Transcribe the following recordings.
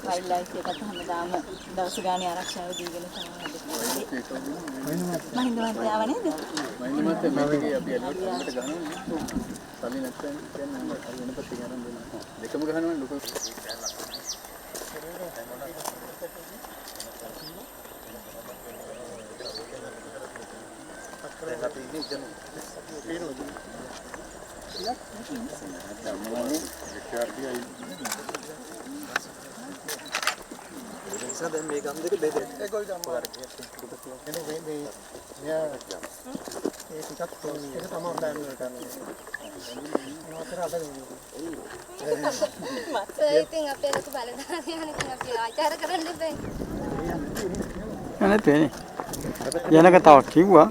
Wild life එකත් හැමදාම දවස් ගානේ ආරක්ෂාව දීගෙන තමයි මහින්ද මහත්තයාව නේද? මහින්ද මහත්තයා මේකේ අපි ඇලර්ට් කරන්නට ගහනවා. සල්ලි නැත්නම් කියන්නේ වෙනපත් ගන්න දෙනවා. දෙකම ගහනවනේ ලොකු. දැන් අපි ඉන්නේ ඉතින් පේනවද? දැන් මේ ගම් දෙක බෙදෙන්න. ඒගොල්ලෝ අම්මා එනේ මේ මෙයා ඒ ටිකක් ඒක තමයි දැන් කරන්නේ. නෝතර අදගෙන. මත් ඉතින් අපේ ලොකු බලදාරියන් ඉතින් අපි ආචාර කරන්න බෑ. අනේ තේනේ. යනක තව කිව්වා.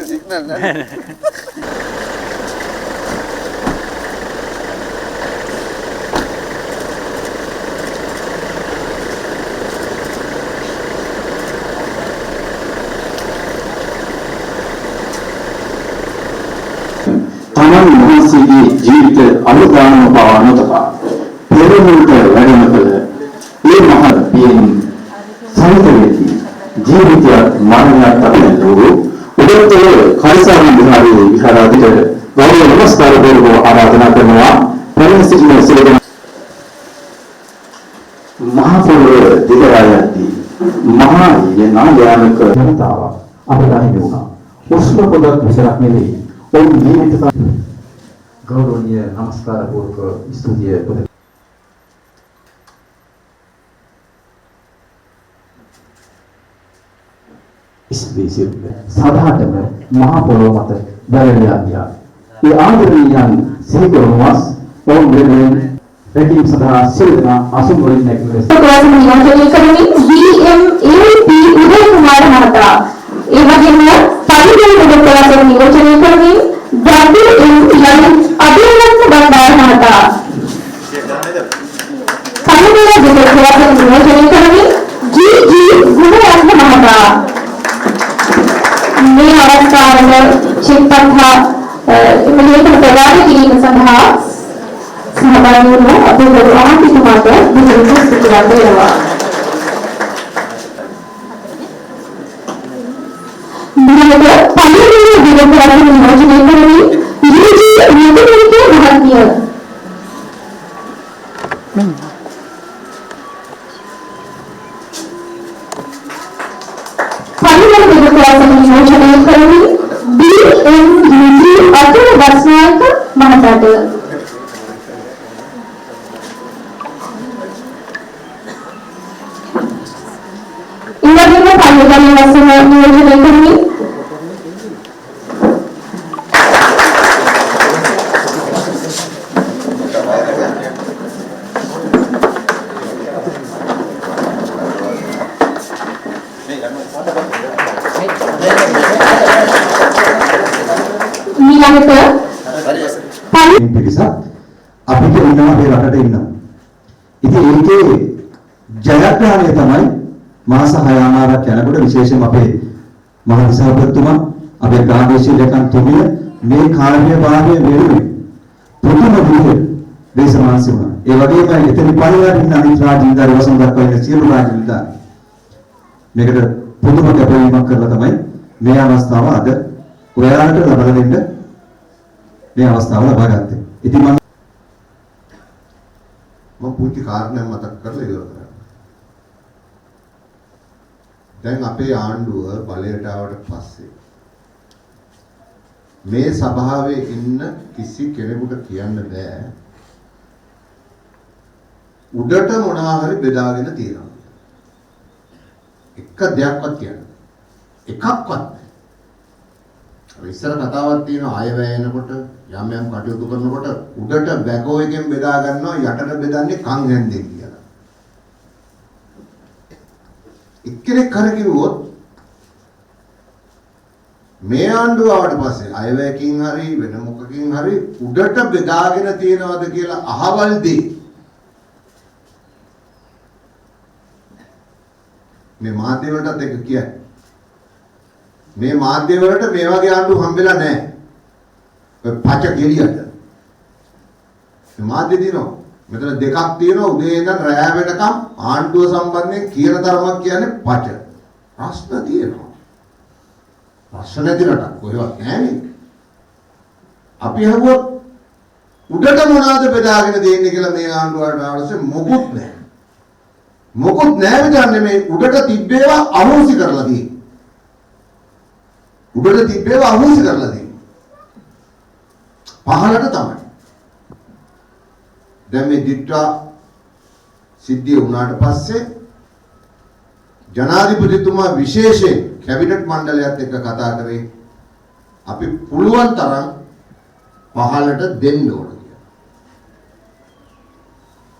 සිග්නල් නෑ. තමන් වහන්සේගේ ජීවිත අනුදානම පවා නොතබා පෙරමුණට වැඩම කළ මේ මහත් පියෙන් සමිතයේදී ජීවිතය මරණයට අතහැරලු උදේට කල්සාරි විහාරයේ විහාරාධිපති ගෞරව නමස්කාර කරව ආරාධනා කරනවා ප්‍රවේශ සිටින සියලු මහා පොළොව දිගායද්දී මහා නායක ජනතාව අපට හිමිවුණා. උෂ්ණ පොදක් විතරක් නෙවෙයි ඔවුන් ජීවිත ගෞරවනීය නමස්කාර පූර්වක ස්තුතිය පුද ඉස්පීසිය සාධාරණ මහා පොළොව මත බැලලා ගියා. ඒ ආදරණීයන් සිහිකරනවාස් ඔවුන් වෙනුවෙන් රැකීම සඳහා සිල්වා අසුන් වලින් නැගිටින ප්‍රකාශන නියෝජනය කරමින් GMAP උදය කුමාර මහතා ඒ වගේම පරිගණක ප්‍රකාශන නියෝජනය කරමින් WM අභිනන්ද බණ්ඩාර මහතා පරිගණක ප්‍රකාශන නියෝජනය කරමින් GG ගුණරත්න මහතා මේ අවස්ථාවල චිත්තන්හා එමෙලේකම ප්‍රකාශ කිරීම සඳහා සහභාගී වුණ අපේ ගෞරවාන්විතතුමාට බොහෝ ස්තුතිවන්ත වෙනවා. මෙලෙස පරිගණක ප්‍රකාශන නියෝජනය කරමින් GG නියෝජනයේ මහත්මිය අතුරු වස්නායක මහතාට ඉන්දියාවේ පරිගණක වස්න නියෝජනය කරමින් පිරිසක් අපිට ඉන්නවා මේ රටට ඉන්නවා. ඉතින් ඒකේ ජයග්‍රහණය තමයි මාස 6මාරක් යනකොට විශේෂයෙන්ම අපේ මහ විසාපතිතුමා අපේ ප්‍රාදේශීය ලේකම් තුමිය මේ කාර්යභාරය වෙනුවෙන් ප්‍රථම විදිහට දේශමාංශ වුණා. ඒ වගේම එතන පරිවර්තන ඉන්න අනිත් රාජ්‍ය නිලධාරි වසන් දක්වා ඉන්න සියලු රාජ්‍ය නිලධාරි මේකට පුදුම කැපවීමක් කරලා තමයි මේ අවස්ථාව අද ඔයාලට ලබා දෙන්න මේ අවස්ථාව ලබා ගත්තේ. ඉතින් මම පුංචි කාරණයක් මතක් කරලා ඉවර කරන්න. දැන් අපේ ආණ්ඩුව බලයට ආවට පස්සේ මේ සභාවේ ඉන්න කිසි කෙනෙකුට කියන්න බෑ උඩට මොනවා හරි බෙදාගෙන තියනවා. එක දෙයක්වත් කියන්න. එකක්වත් නැහැ. ඉස්සර කතාවක් තියෙනවා අයවැය එනකොට යම් යම් කටයුතු කරනකොට උඩට බැකෝ එකෙන් බෙදා ගන්නවා යටට බෙදන්නේ කන් හැන්දෙන් කියලා. එක්කෙනෙක් කර කිව්වොත් මේ ආණ්ඩුව ආවට පස්සේ අයවැයකින් හරි වෙන මොකකින් හරි උඩට බෙදාගෙන තියනවාද කියලා අහවල් දෙයි. මේ මාධ්‍ය වලටත් එක කියයි. මේ මාධ්‍ය වලට මේ වගේ ආණ්ඩු හම්බෙලා නැහැ. ඔය පච ගෙලියට. මේ මාධ්‍ය දිනෝ මෙතන දෙකක් තියෙනවා උදේ ඉඳන් රැය වෙනකම් ආණ්ඩුව සම්බන්ධයෙන් කියන තරමක් කියන්නේ පච. ප්‍රශ්න තියෙනවා. ප්‍රශ්න නැති රටක් කොහෙවත් නැහැ. අපි හවුවොත් උඩට මොනවද බෙදාගෙන දෙන්නේ කියලා මේ ආණ්ඩුවට ආවොත් මොකුත් නැහැ. මොකුත් නැහැ විතරනේ මේ උඩට තිබ්බේවා අහෝසි කරලා තියෙන්නේ. උඩට තිබ්බේවා අහෝසි කරලා තියෙන්නේ. පහළට තමයි. දැන් මේ දිට්ඨා සිද්ධිය වුණාට පස්සේ ජනාධිපතිතුමා විශේෂයෙන් කැබිනට් මණ්ඩලයත් එක්ක කතා කරේ අපි පුළුවන් තරම් පහළට දෙන්න ඕන කියලා.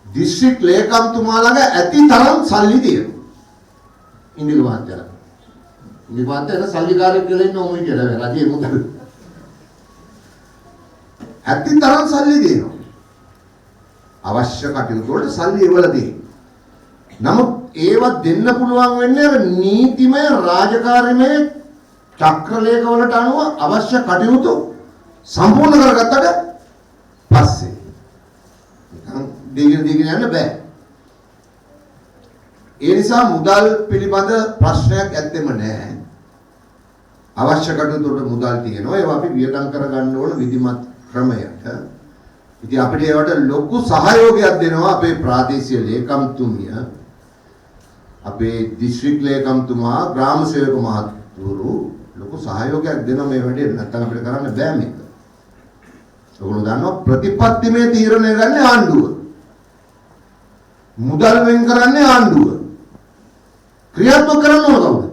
දිස්ත්‍රික් ලේකම්තුමා ළඟ ඇති තරම් සල්ලි තියෙනවා. ඉන්දික මහත්තයා. ඉන්දික මහත්තයා සල්ලිකාරයෙක් කියලා ඉන්න ඕමයි කියලා රජයේ මුදල්. ඇති තරම් සල්ලි දෙනවා. අවශ්‍ය කටයුතු වලට සල්ලි ඉවලා තියෙනවා. නමුත් ඒව දෙන්න පුළුවන් වෙන්නේ නීතිමය රාජකාරීමය චක්‍රලේඛ වලට අනුව අවශ්‍ය කටයුතු සම්පූර්ණ කරගත්තට පස්සේ. නිකන් දෙගෙන යන්න බෑ. ඒ නිසා මුදල් පිළිබඳ ප්‍රශ්නයක් ඇත්තෙම නැහැ. අවශ්‍ය කටයුතු වලට මුදල් තියෙනවා. ඒවා අපි වියදම් කරගන්න ඕන විධිමත් ක්‍රමයක. ඉතින් අපිට ඒවට ලොකු සහයෝගයක් දෙනවා අපේ ප්‍රාදේශීය ලේකම්තුමිය, අපේ දිස්ත්‍රික් ලේකම්තුමා, ග්‍රාම සේවක මහත්වරු ලොකු සහයෝගයක් දෙනවා මේ වැඩේ. නැත්නම් අපිට කරන්න බෑ මේක. ඔයගොල්ලෝ දන්නවා ප්‍රතිපත්තිමය තීරණය ගන්න ආණ්ඩුව. මුදල් වෙන් කරන්නේ ආණ්ඩුව. ක්‍රියාත්මක කරන්න ඕන කවුද?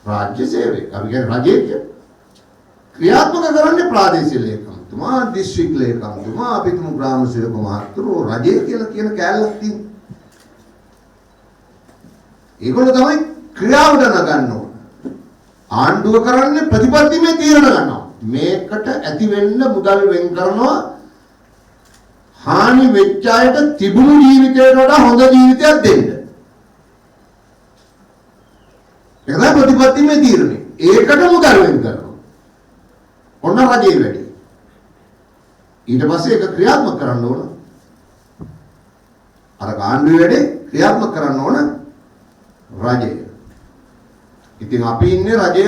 රාජ්‍ය සේවක. අපි කියන්නේ රජයේ ක්‍රියාත්මක කරන්නේ ප්‍රාදේශීය ලේකම්තුමා, දිස්ත්‍රික් ලේකම්තුමා, අපිටම ග්‍රාම සේවක මහත්වරු රජයේ කියලා කියන කෑල්ලක් තියෙනවා. ඒගොල්ලෝ තමයි ක්‍රියාවට නගන්න ඕන. ආණ්ඩුව කරන්නේ ප්‍රතිපත්තිමය තීරණ ගන්නවා. මේකට ඇති වෙන්න මුදල් වෙන් කරනවා. හානි වෙච්ච අයට තිබුණු ජීවිතයට වඩා හොඳ ජීවිතයක් දෙන්න. ඒක තමයි ප්‍රතිපත්තිමය තීරණය. ඒකට මුදල් වෙන් කරනවා. ඔන්න රජයේ වැඩි. ඊට පස්සේ ඒක ක්‍රියාත්මක කරන්න ඕන. අර ආණ්ඩුවේ වැඩේ ක්‍රියාත්මක කරන්න ඕන රජය. ඉතින් අපි ඉන්නේ රජය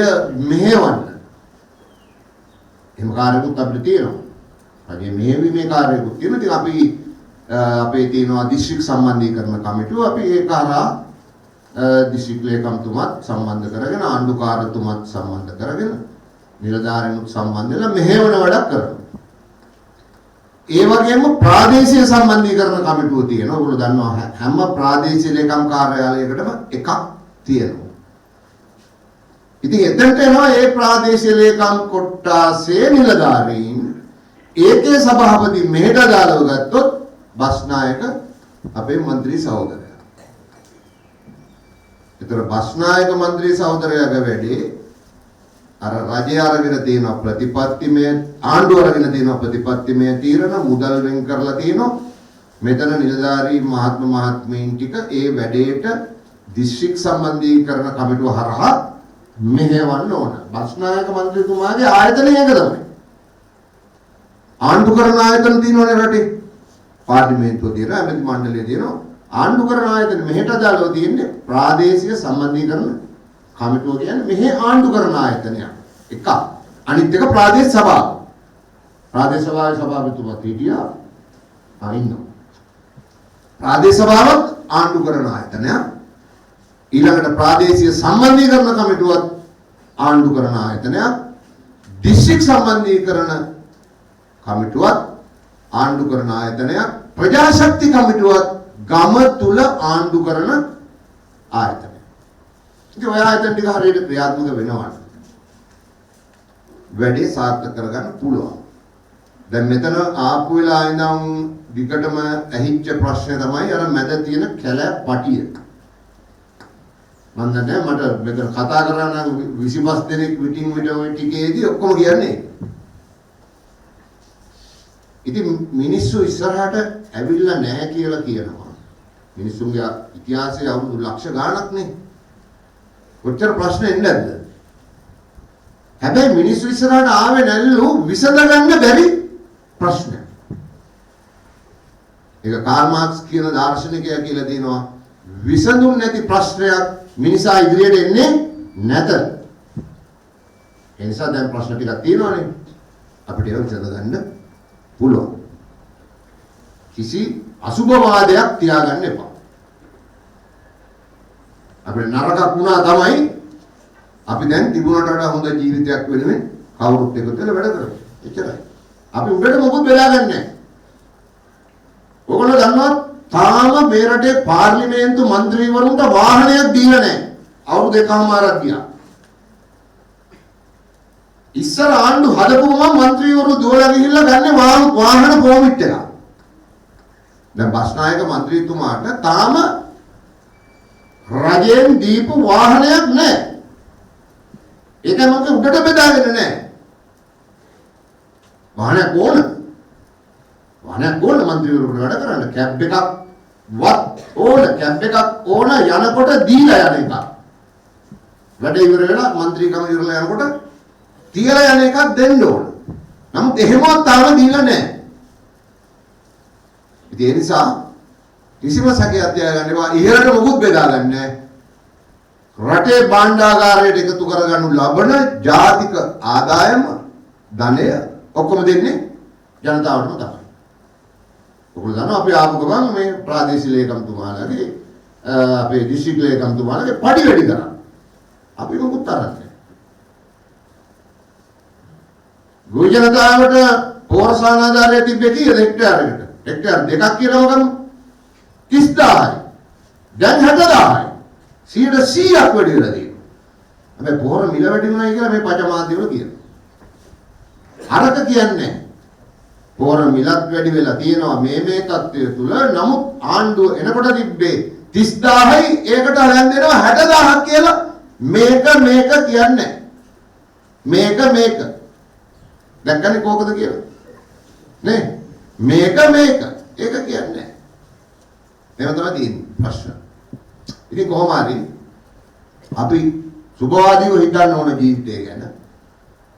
මෙහෙවන්න. එහෙම කාර්යකුත් අපිට තියෙනවා. රජයේ මෙහෙවීමේ කාර්යකුත් තියෙනවා. ඉතින් අපි අපේ තියෙනවා දිස්ත්‍රික් සම්බන්ධීකරණ කමිටුව. අපි ඒක හරහා දිස්ත්‍රික් ලේකම්තුමාත් සම්බන්ධ කරගෙන, ආණ්ඩුකාරතුමාත් සම්බන්ධ කරගෙන, නිලධාරීනුත් සම්බන්ධ වෙලා මෙහෙවන වැඩක් කරනවා. ඒ වගේම ප්‍රාදේශීය සම්බන්ධීකරණ කමිටුව තියෙනවා. ඔයගොල්ලෝ දන්නවා හැම ප්‍රාදේශීය ලේකම් කාර්යාලයකටම එකක් තියෙනවා. ඉතින් එතනට එනවා ඒ ප්‍රාදේශීය ලේකම් කොට්ටාසේ නිලධාරීන්. ඒකේ සභාපති මෙහෙට දාලව ගත්තොත් බස්නායක අපේ മന്ത്രി සහෝදරයා. ඒතර බස්නායක മന്ത്രി සහෝදරයාගේ වැඩේ අර රජය අරගෙන තියෙන ප්‍රතිපත්තිමය, ආණ්ඩුව අරගෙන තියෙන ප්‍රතිපත්තිමය තීරණ මුදල් වෙන් කරලා තියෙනවා. මෙතන නිලධාරී මහත්මීන් ටික ඒ වැඩේට දිස්ත්‍රික් සම්බන්ධීකරණ කමිටුව හරහා මෙහෙවන්න ඕන. බස්නායක මන්ත්‍රීතුමාගේ ආයතනය එක තමයි. ආණ්ඩු කරන ආයතන තියෙනවනේ රටේ. පාර්ලිමේන්තුව තියෙනවා, ඇමති මණ්ඩලය තියෙනවා. ආණ්ඩු කරන ආයතන මෙහෙට අදාළව තියෙන්නේ ප්‍රාදේශීය සම්බන්ධීකරණ කමිටුව කියන්නේ මෙහි ආණ්ඩු කරන ආයතනයක්. එකක්. අනිත් එක ප්‍රාදේශ සභාව. ප්‍රාදේශ සභාවේ සභාපතිතුමා හිටියා. ඉන්නවා. ප්‍රාදේශ සභාවත් ආණ්ඩු කරන ආයතනයක්. ඊළඟට ප්‍රාදේශීය සම්බන්ධීකරණ කමිටුවත් ආණ්ඩු කරන ආයතනයක්. දිස්ත්‍රික් සම්බන්ධීකරණ කමිටුවත් ආණ්ඩු කරන ආයතනයක්. ප්‍රජාශක්ති කමිටුවත් ගම තුල ආණ්ඩු කරන ආයතනයක්. ඉතින් ඔය ආයතන ටික හරියට ක්‍රියාත්මක වෙනවා. වැඩේ සාර්ථක කරගන්න පුළුවන්. දැන් මෙතන ආපු වෙලා ඉඳන් විකටම ඇහිච්ච ප්‍රශ්නේ තමයි අර මැද තියෙන කැලෑ පටිය. මම දන්නේ මට මෙතන කතා කරා නම් 25 දෙනෙක් විටින් විට ওই ටිකේදී ඔක්කොම කියන්නේ. ඉතින් මිනිස්සු ඉස්සරහට ඇවිල්ලා නැහැ කියලා කියනවා. මිනිස්සුන්ගේ ඉතිහාසය අවුරුදු ලක්ෂ ගාණක් නේ. කොච්චර ප්‍රශ්න එන්නේ නැද්ද? හැබැයි මිනිස්සු ඉස්සරහට ආවේ නැල්ලු විසඳගන්න බැරි ප්‍රශ්න. ඒක කාල් මාක්ස් කියන දාර්ශනිකයා කියලා දෙනවා විසඳුම් නැති ප්‍රශ්නයක් මිනිසා ඉදිරියට එන්නේ නැත. ඒ නිසා දැන් ප්‍රශ්න ටිකක් තියෙනවානේ. අපිට ඒක විසඳගන්න පුළුවන්. කිසි අසුභවාදයක් තියාගන්න එපා. අපේ නරකක් වුණා තමයි අපි දැන් තිබුණට වඩා හොඳ ජීවිතයක් වෙනුවෙන් කවුරුත් එකතු වෙලා වැඩ කරමු. එච්චරයි. අපි උඩට මොකුත් වෙලා ගන්න නැහැ. ඔයගොල්ලෝ දන්නවා තාම මේ රටේ පාර්ලිමේන්තු മന്ത്രിවරුන්ට වාහනයක් දීලා නැහැ. අවුරුදු දෙකමාරක් ගියා. ඉස්සර ආණ්ඩු හදපු ගමන් മന്ത്രിවරු දුවලා ගිහිල්ලා ගන්නේ වාහන පොමිට් එක. දැන් බස්නායක മന്ത്രിතුමාට තාම රජයෙන් දීපු වාහනයක් නැහැ. ඒක මොකද උඩට බෙදාගෙන නැහැ. වාහනයක් ඕන. වාහනයක් ඕන മന്ത്രിවරුන්ට වැඩ කරන්න. කැබ් එකක් වත් ඕන. කැබ් එකක් ඕන යනකොට දීලා යන එක. වැඩ ඉවර වෙලා മന്ത്രിකම ඉවරලා යනකොට තියලා යන එකක් දෙන්න ඕන. නමුත් එහෙමවත් තාම දීලා නැහැ. ඒ නිසා කිසිම සැකයක් තියාගන්න එපා. ඉහළට මොකුත් බෙදාගන්නේ නැහැ. රටේ භාණ්ඩාගාරයට එකතු කරගනු ලබන ජාතික ආදායම ධනය ඔක්කොම දෙන්නේ ජනතාවටම තමයි. ඔයගොල්ලෝ දන්නවා අපි ආපු ගමන් මේ ප්‍රාදේශීය ලේකම්තුමාලාගේ අපේ දිස්ත්‍රික් ලේකම්තුමාලාගේ පඩි වැඩි කරා. අපි මොකුත් තරන්නේ. ගොවි ජනතාවට පෝරසාන ආධාරය තිබ්බේ කීයද හෙක්ටයාරයකට? හෙක්ටයාර දෙකක් කියලාම ගමු. 30000යි. දැන් 60000යි. 100ක් වැඩි වෙලා තියෙනවා. හැබැයි පොහොර මිල වැඩි වුණායි කියලා මේ පචමාධ්‍යවල කියනවා. අරක කියන්නේ පොහොර මිලත් වැඩි වෙලා තියෙනවා මේ තත්ත්වය තුල. නමුත් ආණ්ඩුව එනකොට තිබ්බේ 30000යි ඒකට හදන් දෙනවා 60000ක් කියලා මේක කියන්නේ. මේක දැක්කනේ කොහොමද කියලා? නේ? මේක ඒක කියන්නේ. එහෙම තමයි තියෙන්නේ ප්‍රශ්න. ඉතින් කොහොම හරි අපි සුභවාදීව හිතන්න ඕන ජීවිතය ගැන.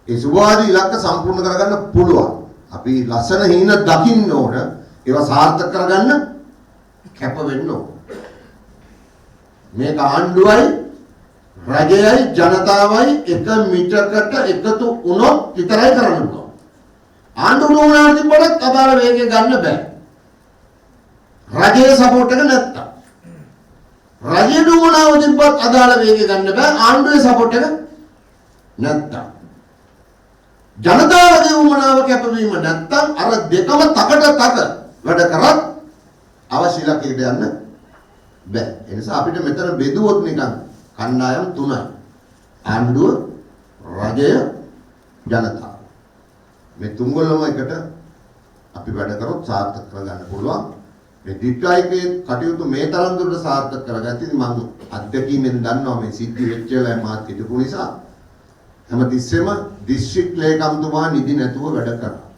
ඒ සුභවාදී ඉලක්ක සම්පූර්ණ කරගන්න පුළුවන්. අපි ලස්සන හිණ දකින්න ඕන. ඒවා සාර්ථක කරගන්න කැප වෙන්න ඕන. මේක ආණ්ඩුවයි රජයයි ජනතාවයි එක මිටකට එකතු වුණොත් විතරයි කරන්න පුළුවන්. ආණ්ඩුව උනාට තිබ්බොත් අදාළ වේගය ගන්න බෑ. රජයේ සපෝට් එක නැත්තම්. රජයේ දුවනාව තිබ්බත් අදාළ වේගය ගන්න බෑ ආණ්ඩුවේ සපෝට් එක නැත්තම්. ජනතාවගේ උමනාව කැපවීම නැත්තම් අර දෙකම තකට වැඩ කරත් අවශ්‍ය ඉලක්කයකට යන්න බෑ. ඒ නිසා අපිට මෙතන බෙදුවොත් නිකන් කණ්ඩායම් තුනයි. ආණ්ඩුව, රජය, ජනතාව. මේ තුන්ගොල්ලම එකට අපි වැඩ කරොත් සාර්ථක කරගන්න පුළුවන්. මේ දිට්ඨායිකේ කටයුතු මේ තරම් දුරට සාර්ථක කරගත්තේ මම අත්දැකීමෙන් දන්නවා මේ සිද්ධි වෙච්ච වෙලාවේ මාත් හිටපු නිසා හැමතිස්සෙම දිස්ත්‍රික් ලේකම්තුමා නිදි නැතුව වැඩ කරා.